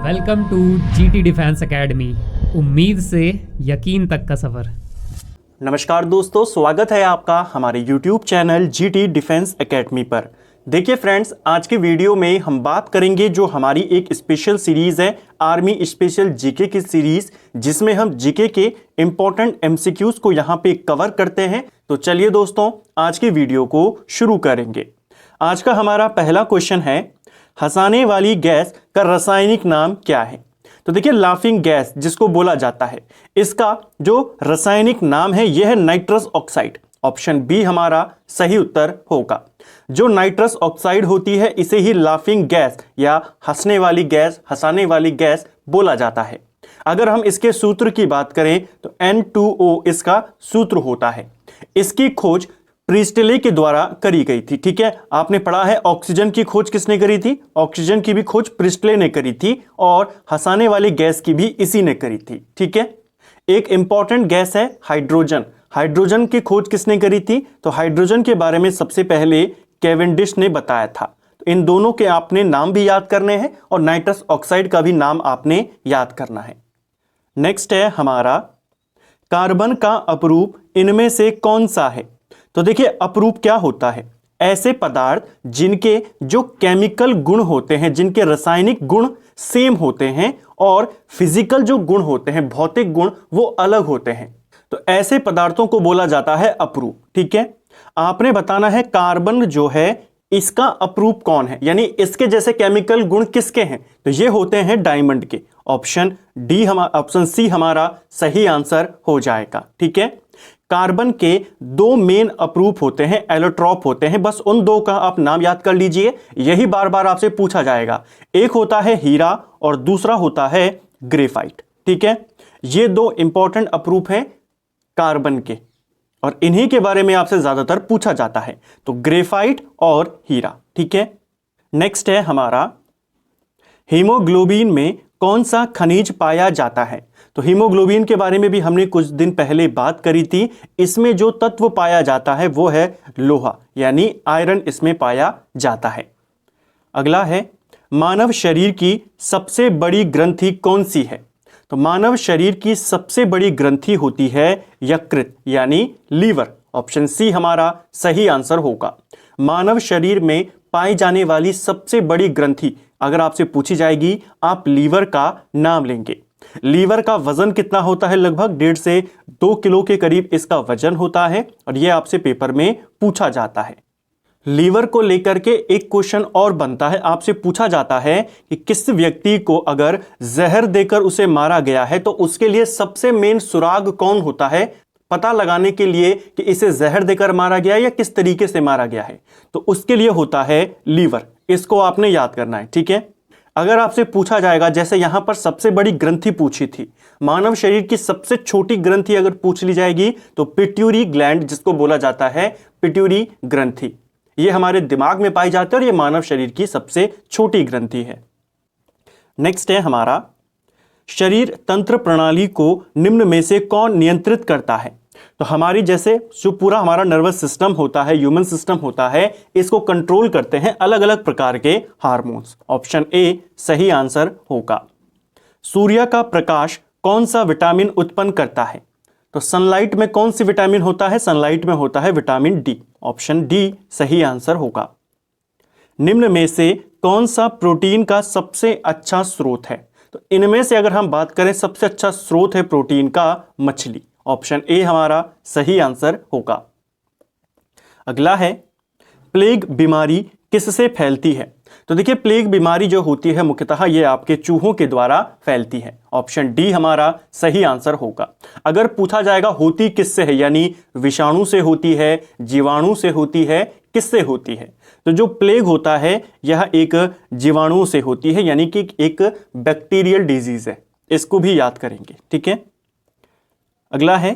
Welcome to GT defence academy. उम्मीद से यकीन तक का सफ़र। नमस्कार दोस्तों, स्वागत है आपका हमारे YouTube channel GT defence academy पर। देखिए फ्रेंड्स, आज के वीडियो में हम बात करेंगे जो हमारी एक स्पेशल सीरीज़ है, आर्मी स्पेशल जीके की सीरीज़, जिसमें हम जीके के इम्पोर्टेंट एमसीक्यूज़ को यहाँ पे कवर करते हैं। तो चलिए दोस्तों, आज की वीडियो को शुरू करेंगे। आज का हमारा पहला क्वेश्चन है, हंसाने वाली गैस का रासायनिक नाम क्या है? तो देखिए, लाफिंग गैस जिसको बोला जाता है, इसका जो रासायनिक नाम है यह है नाइट्रस ऑक्साइड। ऑप्शन बी हमारा सही उत्तर होगा। जो नाइट्रस ऑक्साइड होती है इसे ही लाफिंग गैस या हंसने वाली गैस, हंसाने वाली गैस बोला जाता है। अगर हम इसके सूत्र की बात करें तो N2O इसका सूत्र होता है। इसकी खोज प्रिस्टले के द्वारा करी गई थी। ठीक है, आपने पढ़ा है ऑक्सीजन की खोज किसने करी थी? ऑक्सीजन की भी खोज प्रिस्टले ने करी थी और हंसाने वाली गैस की भी इसी ने करी थी। ठीक है, एक इंपॉर्टेंट गैस है हाइड्रोजन। हाइड्रोजन की खोज किसने करी थी? तो हाइड्रोजन के बारे में सबसे पहले कैवेंडिश ने बताया था। तो इन दोनों के आपने नाम भी याद करने हैं और नाइट्रस ऑक्साइड का भी नाम आपने याद करना है। नेक्स्ट है हमारा, कार्बन का अपरूप इनमें से कौन सा है? तो देखिए, अपरूप क्या होता है? ऐसे पदार्थ जिनके जो केमिकल गुण होते हैं, जिनके रासायनिक गुण सेम होते हैं और फिजिकल जो गुण होते हैं, भौतिक गुण, वो अलग होते हैं। तो ऐसे पदार्थों को बोला जाता है अपरूप। ठीक है, आपने बताना है कार्बन जो है इसका अपरूप कौन है, यानी इसके जैसे केमिकल गुण किसके हैं? तो ये होते हैं डायमंड के। ऑप्शन सी हमारा सही आंसर हो जाएगा। ठीक है, कार्बन के दो मेन अपरूप होते हैं, एलोट्रॉप होते हैं। बस उन दो का आप नाम याद कर लीजिए, यही बार बार आपसे पूछा जाएगा। एक होता है हीरा और दूसरा होता है ग्रेफाइट। ठीक है, ये दो इंपॉर्टेंट अपरूप हैं कार्बन के और इन्हीं के बारे में आपसे ज्यादातर पूछा जाता है। तो ग्रेफाइट और हीरा। ठीक है, नेक्स्ट है हमारा, हीमोग्लोबिन में कौन सा खनिज पाया जाता है? तो हीमोग्लोबिन के बारे में भी हमने कुछ दिन पहले बात करी थी। इसमें जो तत्व पाया जाता है वो है लोहा, यानी आयरन इसमें पाया जाता है। अगला है, मानव शरीर की सबसे बड़ी ग्रंथि कौन सी है? तो मानव शरीर की सबसे बड़ी ग्रंथि होती है यकृत, यानी लीवर। ऑप्शन सी हमारा सही आंसर होगा। मानव शरीर में पाई जाने वाली सबसे बड़ी ग्रंथि अगर आपसे पूछी जाएगी, आप लीवर का नाम लेंगे। लीवर का वजन कितना होता है? लगभग 1.5 से 2 किलो के करीब इसका वजन होता है और यह आपसे पेपर में पूछा जाता है। लीवर को लेकर के एक क्वेश्चन और बनता है, आपसे पूछा जाता है कि किस व्यक्ति को अगर जहर देकर उसे मारा गया है तो उसके लिए सबसे मेन सुराग कौन होता है पता लगाने के लिए कि इसे जहर देकर मारा गया या किस तरीके से मारा गया है? तो उसके लिए होता है लीवर। इसको आपने याद करना है। ठीक है, अगर आपसे पूछा जाएगा, जैसे यहां पर सबसे बड़ी ग्रंथि पूछी थी, मानव शरीर की सबसे छोटी ग्रंथि अगर पूछ ली जाएगी तो पिट्यूरी ग्लैंड, जिसको बोला जाता है पिट्यूरी ग्रंथि, यह हमारे दिमाग में पाई जाती है और यह मानव शरीर की सबसे छोटी ग्रंथि है। नेक्स्ट है हमारा, शरीर तंत्र प्रणाली को निम्न में से कौन नियंत्रित करता है? तो हमारी जैसे जो पूरा हमारा नर्वस सिस्टम होता है, ह्यूमन सिस्टम होता है, इसको कंट्रोल करते हैं अलग अलग प्रकार के हार्मोन्स। ऑप्शन ए सही आंसर होगा। सूर्य का प्रकाश कौन सा विटामिन उत्पन्न करता है? तो सनलाइट में कौन सी विटामिन होता है? सनलाइट में होता है विटामिन डी। ऑप्शन डी सही आंसर होगा। निम्न में से कौन सा प्रोटीन का सबसे अच्छा स्रोत है? तो इनमें से अगर हम बात करें, सबसे अच्छा स्रोत है प्रोटीन का मछली। ऑप्शन ए हमारा सही आंसर होगा। अगला है, प्लेग बीमारी किससे फैलती है? तो देखिए, प्लेग बीमारी जो होती है मुख्यतः ये आपके चूहों के द्वारा फैलती है। ऑप्शन डी हमारा सही आंसर होगा। अगर पूछा जाएगा होती किससे है, यानी विषाणु से होती है, जीवाणु से होती है, किससे होती है? तो जो प्लेग होता है यह एक जीवाणु से होती है, यानी कि एक बैक्टीरियल डिजीज है। इसको भी याद करेंगे। ठीक है, अगला है,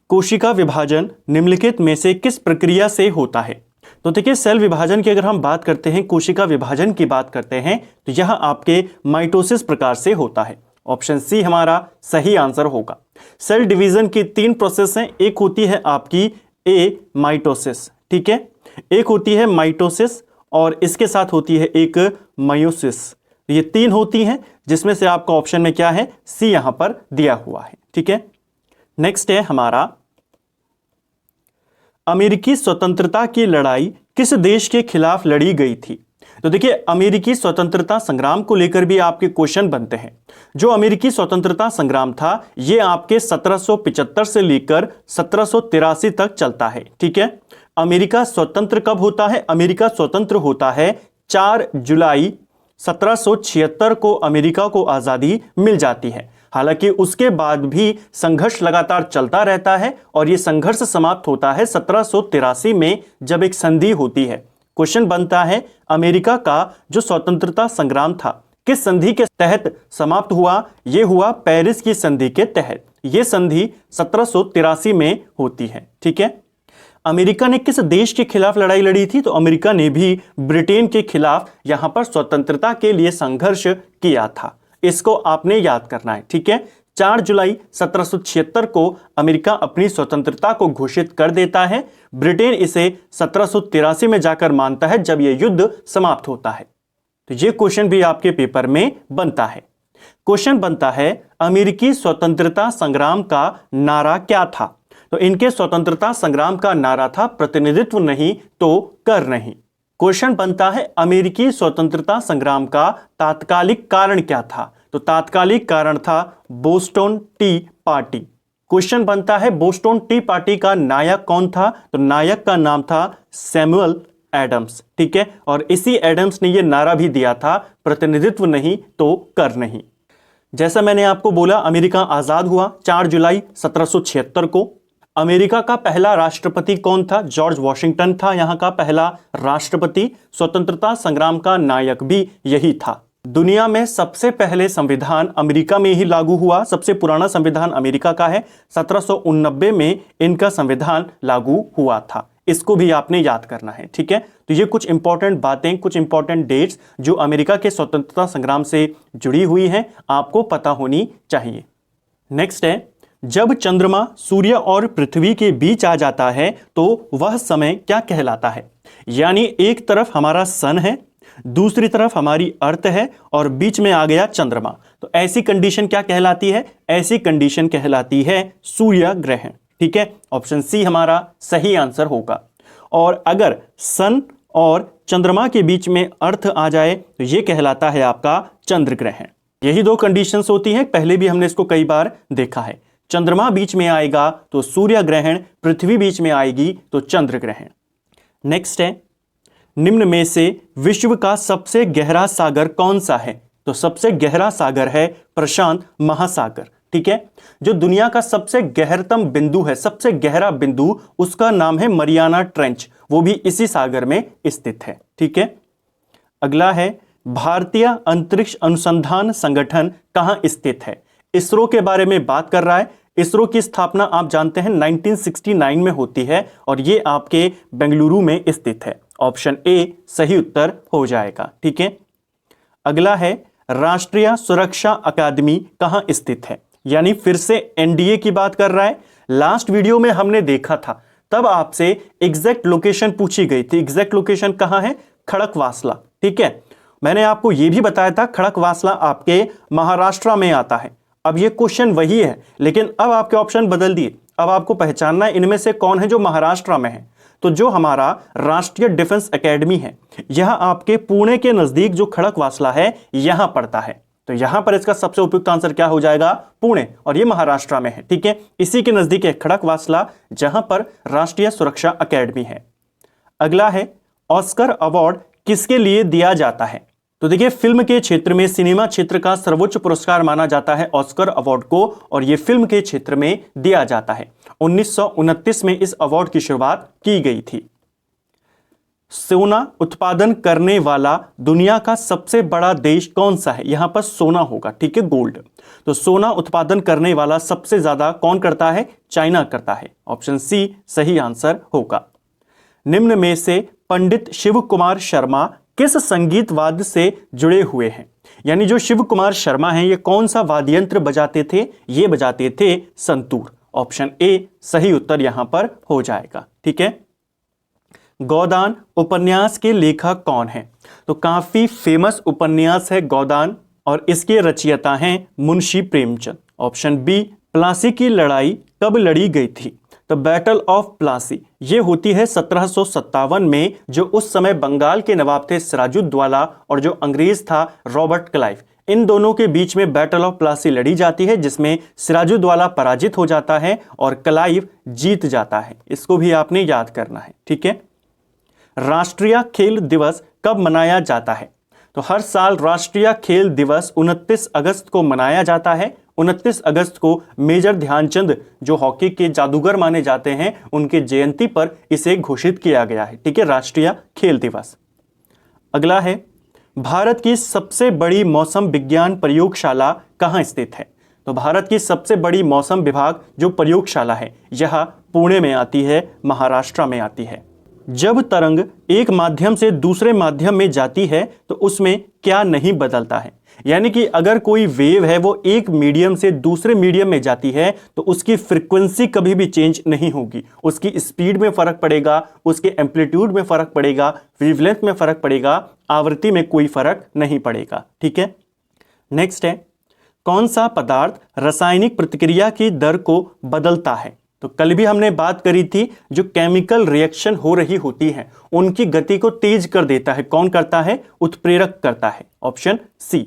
कोशिका विभाजन निम्नलिखित में से किस प्रक्रिया से होता है? तो देखिए, सेल विभाजन की अगर हम बात करते हैं, कोशिका विभाजन की बात करते हैं, तो यह आपके माइटोसिस प्रकार से होता है। ऑप्शन सी हमारा सही आंसर होगा। सेल डिवीजन की 3 प्रोसेस हैं। एक होती है आपकी ए माइटोसिस, ठीक है, एक होती है माइटोसिस और इसके साथ होती है एक मायोसिस। ये 3 होती हैं, जिसमें से आपका ऑप्शन में क्या है, सी यहां पर दिया हुआ है। ठीक है, नेक्स्ट है हमारा, अमेरिकी स्वतंत्रता की लड़ाई किस देश के खिलाफ लड़ी गई थी? तो देखिए, अमेरिकी स्वतंत्रता संग्राम को लेकर भी आपके क्वेश्चन बनते हैं। जो अमेरिकी स्वतंत्रता संग्राम था, यह आपके 1775 से लेकर 1783 तक चलता है। ठीक है, अमेरिका स्वतंत्र कब होता है? अमेरिका स्वतंत्र होता है 4 जुलाई 1776 को अमेरिका को आजादी मिल जाती है। हालांकि उसके बाद भी संघर्ष लगातार चलता रहता है और यह संघर्ष समाप्त होता है 1783 में, जब एक संधि होती है। क्वेश्चन बनता है, अमेरिका का जो स्वतंत्रता संग्राम था किस संधि के तहत समाप्त हुआ? यह हुआ पेरिस की संधि के तहत। यह संधि 1783 में होती है। ठीक है, अमेरिका ने किस देश के खिलाफ लड़ाई लड़ी थी? तो अमेरिका ने भी ब्रिटेन के खिलाफ यहां पर स्वतंत्रता के लिए संघर्ष किया था। इसको आपने याद करना है। ठीक है, 4 जुलाई 1776 को अमेरिका अपनी स्वतंत्रता को घोषित कर देता है। ब्रिटेन इसे 1783 में जाकर मानता है, जब यह युद्ध समाप्त होता है। तो यह क्वेश्चन भी आपके पेपर में बनता है। क्वेश्चन बनता है, अमेरिकी स्वतंत्रता संग्राम का नारा क्या था? तो इनके स्वतंत्रता संग्राम का नारा था, प्रतिनिधित्व नहीं तो कर नहीं। क्वेश्चन बनता है, अमेरिकी स्वतंत्रता संग्राम का तात्कालिक कारण क्या था? तो तात्कालिक कारण था बोस्टन टी पार्टी। क्वेश्चन बनता है, बोस्टन टी पार्टी का नायक कौन था? तो नायक का नाम था सैमुअल एडम्स। ठीक है, और इसी एडम्स ने यह नारा भी दिया था, प्रतिनिधित्व नहीं तो कर नहीं। जैसा मैंने आपको बोला, अमेरिका आजाद हुआ 4 जुलाई 1776 को। अमेरिका का पहला राष्ट्रपति कौन था? जॉर्ज वॉशिंगटन था यहां का पहला राष्ट्रपति। स्वतंत्रता संग्राम का नायक भी यही था। दुनिया में सबसे पहले संविधान अमेरिका में ही लागू हुआ। सबसे पुराना संविधान अमेरिका का है, 1789 में इनका संविधान लागू हुआ था। इसको भी आपने याद करना है। ठीक है, तो ये कुछ इंपॉर्टेंट बातें, कुछ इंपॉर्टेंट डेट्स जो अमेरिका के स्वतंत्रता संग्राम से जुड़ी हुई हैं, आपको पता होनी चाहिए। नेक्स्ट है, जब चंद्रमा सूर्य और पृथ्वी के बीच आ जाता है तो वह समय क्या कहलाता है? यानी एक तरफ हमारा सन है, दूसरी तरफ हमारी अर्थ है और बीच में आ गया चंद्रमा, तो ऐसी कंडीशन क्या कहलाती है? ऐसी कंडीशन कहलाती है सूर्य ग्रहण। ठीक है, ऑप्शन सी हमारा सही आंसर होगा। और अगर सन और चंद्रमा के बीच में अर्थ आ जाए तो यह कहलाता है आपका चंद्र ग्रहण। यही 2 कंडीशंस होती हैं, पहले भी हमने इसको कई बार देखा है। चंद्रमा बीच में आएगा तो सूर्य ग्रहण, पृथ्वी बीच में आएगी तो चंद्र ग्रहण। नेक्स्ट है, निम्न में से विश्व का सबसे गहरा सागर कौन सा है? तो सबसे गहरा सागर है प्रशांत महासागर। ठीक है, जो दुनिया का सबसे गहरतम बिंदु है, सबसे गहरा बिंदु, उसका नाम है मरियाना ट्रेंच, वो भी इसी सागर में स्थित है। ठीक है, अगला है, भारतीय अंतरिक्ष अनुसंधान संगठन कहां स्थित है? इसरो के बारे में बात कर रहा है। इसरो की स्थापना आप जानते हैं 1969 में होती है और ये आपके बेंगलुरु में स्थित है। ऑप्शन ए सही उत्तर हो जाएगा। ठीक है, अगला है, राष्ट्रीय सुरक्षा अकादमी कहां स्थित है? यानी फिर से एनडीए की बात कर रहा है। लास्ट वीडियो में हमने देखा था, तब आपसे एग्जैक्ट लोकेशन पूछी गई थी। एग्जैक्ट लोकेशन कहां है? खड़कवासला। ठीक है, मैंने आपको यह भी बताया था खड़कवासला आपके महाराष्ट्र में आता है। अब ये क्वेश्चन वही है, लेकिन अब आपके ऑप्शन बदल दिए। अब आपको पहचानना है इनमें से कौन है जो महाराष्ट्र में है। तो जो हमारा राष्ट्रीय डिफेंस एकेडमी है, यह आपके पुणे के नजदीक जो खड़कवासला है यहां पड़ता है। तो यहां पर इसका सबसे उपयुक्त आंसर क्या हो जाएगा? पुणे, और ये महाराष्ट्र में है। ठीक है, इसी के नजदीक है खड़कवासला, जहां पर राष्ट्रीय सुरक्षा अकेडमी है। अगला है, ऑस्कर अवार्ड किसके लिए दिया जाता है? तो देखिए, फिल्म के क्षेत्र में, सिनेमा क्षेत्र का सर्वोच्च पुरस्कार माना जाता है ऑस्कर अवार्ड को, और यह फिल्म के क्षेत्र में दिया जाता है। 1929 में इस अवार्ड की शुरुआत की गई थी। सोना उत्पादन करने वाला दुनिया का सबसे बड़ा देश कौन सा है? यहां पर सोना होगा। ठीक है, गोल्ड। तो सोना उत्पादन करने वाला सबसे ज्यादा कौन करता है? चाइना करता है। ऑप्शन सी सही आंसर होगा। निम्न में से पंडित शिव कुमार शर्मा किस संगीत वाद्य से जुड़े हुए हैं? यानी जो शिव कुमार शर्मा हैं, ये कौन सा वाद्य यंत्र बजाते थे? ये बजाते थे संतूर। ऑप्शन ए सही उत्तर यहां पर हो जाएगा। ठीक है, गोदान उपन्यास के लेखक कौन है? तो काफी फेमस उपन्यास है गोदान और इसके रचयिता हैं मुंशी प्रेमचंद। ऑप्शन बी, प्लासी की लड़ाई कब लड़ी गई थी? तो बैटल ऑफ प्लासी ये होती है 1757 में, जो उस समय बंगाल के नवाब थे सिराजुद्दौला और जो अंग्रेज था रॉबर्ट क्लाइव, इन दोनों के बीच में बैटल ऑफ प्लासी लड़ी जाती है, जिसमें सिराजुद्दौला पराजित हो जाता है और क्लाइव जीत जाता है। इसको भी आपने याद करना है, ठीक है। राष्ट्रीय खेल दिवस कब मनाया जाता है? तो हर साल राष्ट्रीय खेल दिवस 29 अगस्त को मनाया जाता है। 29 अगस्त को मेजर ध्यानचंद जो हॉकी के जादूगर माने जाते हैं, उनके जयंती पर इसे घोषित किया गया है, ठीक है, राष्ट्रीय खेल दिवस। अगला है, भारत की सबसे बड़ी मौसम विज्ञान प्रयोगशाला कहाँ स्थित है? तो भारत की सबसे बड़ी मौसम विभाग जो प्रयोगशाला है यह पुणे में आती है, महाराष्ट्र में आती है। जब तरंग एक माध्यम से दूसरे माध्यम में जाती है तो उसमें क्या नहीं बदलता है? यानी कि अगर कोई वेव है वो एक मीडियम से दूसरे मीडियम में जाती है तो उसकी फ्रीक्वेंसी कभी भी चेंज नहीं होगी। उसकी स्पीड में फर्क पड़ेगा, उसके एम्पलीट्यूड में फर्क पड़ेगा, वेवलेंथ में फर्क पड़ेगा, आवृत्ति में कोई फर्क नहीं पड़ेगा, ठीक है। नेक्स्ट है, कौन सा पदार्थ रासायनिक प्रतिक्रिया की दर को बदलता है? तो कल भी हमने बात करी थी, जो केमिकल रिएक्शन हो रही होती है उनकी गति को तेज कर देता है। कौन करता है? उत्प्रेरक करता है। Option C.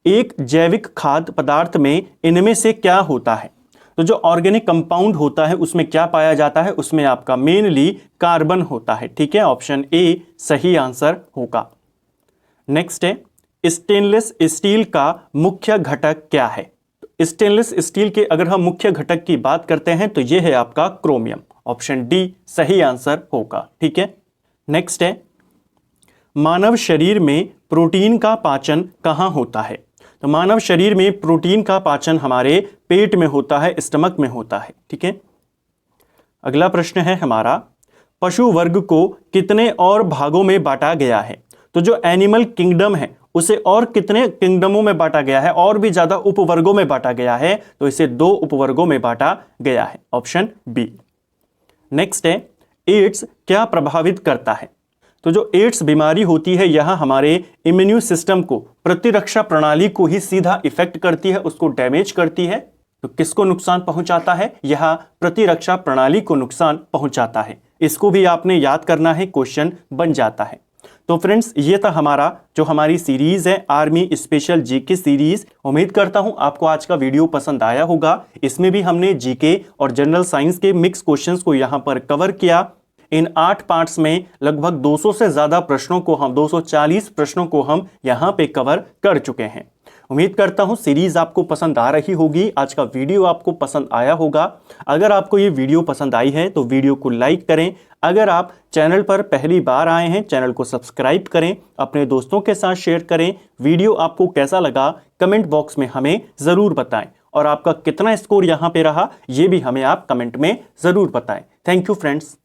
एक जैविक खाद्य पदार्थ में इनमें से क्या होता है? तो जो ऑर्गेनिक कंपाउंड होता है उसमें क्या पाया जाता है? उसमें आपका मेनली कार्बन होता है, ठीक है। ऑप्शन ए सही आंसर होगा। नेक्स्ट है, स्टेनलेस स्टील का मुख्य घटक क्या है? स्टेनलेस स्टील के अगर हम मुख्य घटक की बात करते हैं तो यह है आपका क्रोमियम। ऑप्शन डी सही आंसर होगा, ठीक है। नेक्स्ट है, मानव शरीर में प्रोटीन का पाचन कहाँ होता है? तो मानव शरीर में प्रोटीन का पाचन हमारे पेट में होता है, स्टमक में होता है, ठीक है। अगला प्रश्न है हमारा, पशु वर्ग को कितने और भागों में बांटा गया है? तो जो एनिमल किंगडम है उसे और कितने किंगडमों में बांटा गया है? और भी ज्यादा उपवर्गों में बांटा गया है, तो इसे 2 उपवर्गों में बांटा गया है। Option B. नेक्स्ट है, एड्स क्या प्रभावित करता है? तो जो एड्स बीमारी होती है यह हमारे इम्यून सिस्टम को, प्रतिरक्षा प्रणाली को ही सीधा इफेक्ट करती है, उसको डैमेज करती है। तो किसको नुकसान पहुंचाता है? यह प्रतिरक्षा प्रणाली को नुकसान पहुंचाता है। इसको भी आपने याद करना है, क्वेश्चन बन जाता है। तो फ्रेंड्स, ये था जो हमारी सीरीज है आर्मी स्पेशल जीके सीरीज। उम्मीद करता हूं आपको आज का वीडियो पसंद आया होगा। इसमें भी हमने जीके और जनरल साइंस के मिक्स क्वेश्चंस को यहां पर कवर किया। इन 8 पार्ट्स में लगभग 200 से ज्यादा प्रश्नों को 240 प्रश्नों को हम यहां पे कवर कर चुके हैं। उम्मीद करता हूं सीरीज आपको पसंद आ रही होगी, आज का वीडियो आपको पसंद आया होगा। अगर आपको ये वीडियो पसंद आई है तो वीडियो को लाइक करें। अगर आप चैनल पर पहली बार आए हैं, चैनल को सब्सक्राइब करें, अपने दोस्तों के साथ शेयर करें। वीडियो आपको कैसा लगा कमेंट बॉक्स में हमें जरूर बताएं, और आपका कितना स्कोर यहां पे रहा ये भी हमें आप कमेंट में जरूर बताएं। Thank you friends.